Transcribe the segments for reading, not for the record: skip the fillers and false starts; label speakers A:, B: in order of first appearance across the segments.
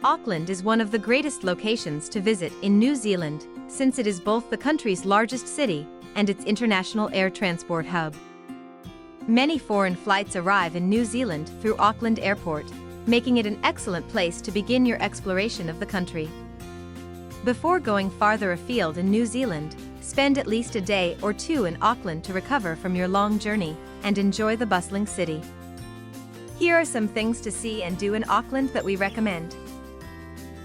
A: Auckland is one of the greatest locations to visit in New Zealand, since it is both the country's largest city and its international air transport hub. Many foreign flights arrive in New Zealand through Auckland Airport, making it an excellent place to begin your exploration of the country. Before going farther afield in New Zealand, spend at least a day or two in Auckland to recover from your long journey and enjoy the bustling city. Here are some things to see and do in Auckland that we recommend.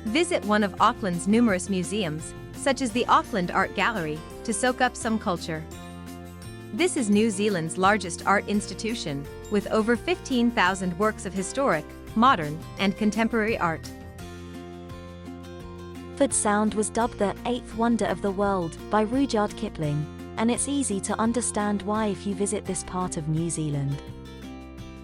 A: Visit one of Auckland's numerous museums, such as the Auckland Art Gallery, to soak up some culture. This is New Zealand's largest art institution, with over 15,000 works of historic, modern, and contemporary art.
B: Milford Sound was dubbed the eighth wonder of the world by Rudyard Kipling, and it's easy to understand why if you visit this part of New Zealand.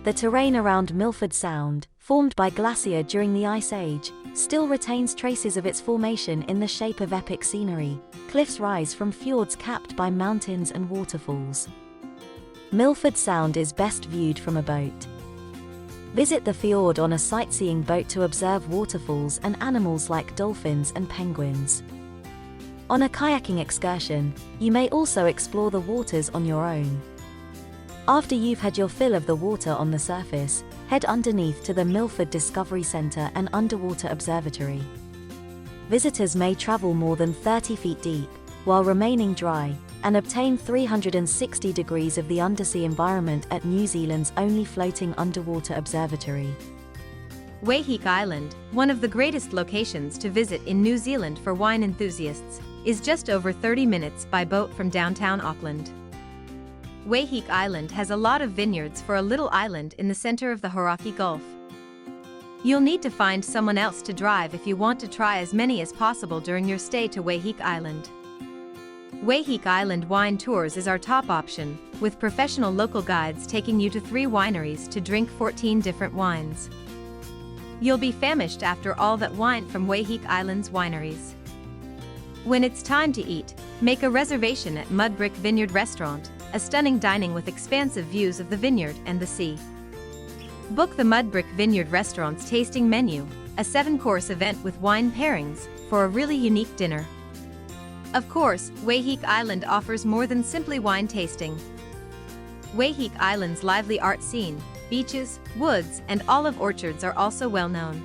B: The terrain around Milford Sound, formed by glacier during the Ice Age, still retains traces of its formation in the shape of epic scenery. Cliffs rise from fjords capped by mountains and waterfalls. Milford Sound is best viewed from a boat. Visit the fjord on a sightseeing boat to observe waterfalls and animals like dolphins and penguins. On a kayaking excursion, you may also explore the waters on your own. After you've had your fill of the water on the surface, head underneath to the Milford Discovery Centre and Underwater Observatory. Visitors may travel more than 30 feet deep, while remaining dry, and obtain 360 degrees of the undersea environment at New Zealand's only floating underwater observatory.
A: Waiheke Island, one of the greatest locations to visit in New Zealand for wine enthusiasts, is just over 30 minutes by boat from downtown Auckland. Waiheke Island has a lot of vineyards for a little island in the center of the Hauraki Gulf. You'll need to find someone else to drive if you want to try as many as possible during your stay to Waiheke Island. Waiheke Island Wine Tours is our top option, with professional local guides taking you to 3 wineries to drink 14 different wines. You'll be famished after all that wine from Waiheke Island's wineries. When it's time to eat, make a reservation at Mudbrick Vineyard Restaurant, a stunning dining with expansive views of the vineyard and the sea. Book the Mudbrick Vineyard Restaurant's tasting menu, a 7-course event with wine pairings, for a really unique dinner. Of course, Waiheke Island offers more than simply wine tasting. Waiheke Island's lively art scene, beaches, woods, and olive orchards are also well known.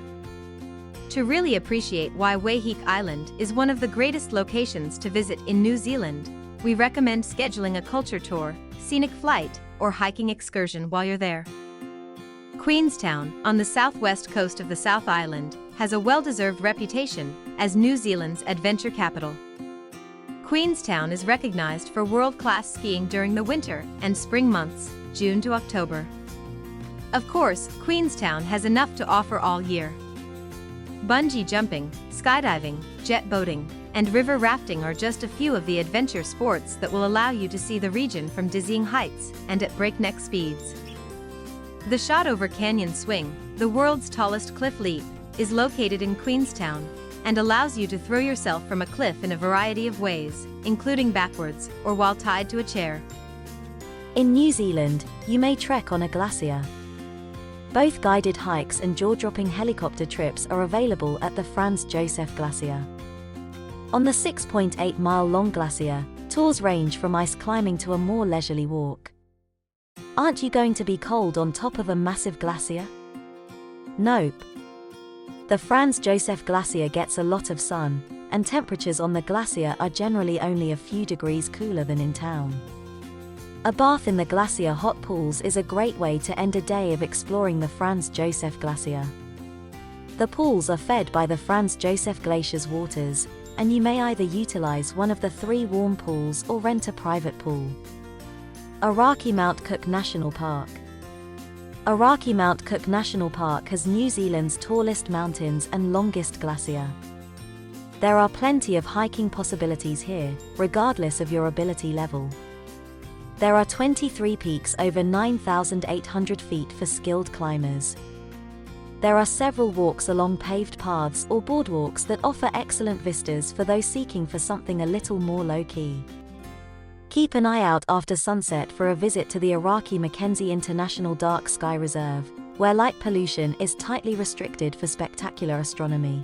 A: To really appreciate why Waiheke Island is one of the greatest locations to visit in New Zealand, we recommend scheduling a culture tour, scenic flight, or hiking excursion while you're there. Queenstown, on the southwest coast of the South Island, has a well-deserved reputation as New Zealand's adventure capital. Queenstown is recognized for world-class skiing during the winter and spring months, June to October. Of course, Queenstown has enough to offer all year. Bungee jumping, skydiving, jet boating, and river rafting are just a few of the adventure sports that will allow you to see the region from dizzying heights and at breakneck speeds. The Shotover Canyon Swing, the world's tallest cliff leap, is located in Queenstown and allows you to throw yourself from a cliff in a variety of ways, including backwards or while tied to a chair.
B: In New Zealand, you may trek on a glacier. Both guided hikes and jaw-dropping helicopter trips are available at the Franz Josef Glacier. On the 6.8-mile-long glacier, tours range from ice climbing to a more leisurely walk. Aren't you going to be cold on top of a massive glacier? Nope. The Franz Josef Glacier gets a lot of sun, and temperatures on the glacier are generally only a few degrees cooler than in town. A bath in the glacier hot pools is a great way to end a day of exploring the Franz Josef Glacier. The pools are fed by the Franz Josef Glacier's waters, and you may either utilize one of the 3 warm pools or rent a private pool. Aoraki Mount Cook National Park. Aoraki Mount Cook National Park has New Zealand's tallest mountains and longest glacier. There are plenty of hiking possibilities here, regardless of your ability level. There are 23 peaks over 9,800 feet for skilled climbers. There are several walks along paved paths or boardwalks that offer excellent vistas for those seeking for something a little more low-key. Keep an eye out after sunset for a visit to the Aoraki Mackenzie International Dark Sky Reserve, where light pollution is tightly restricted for spectacular astronomy.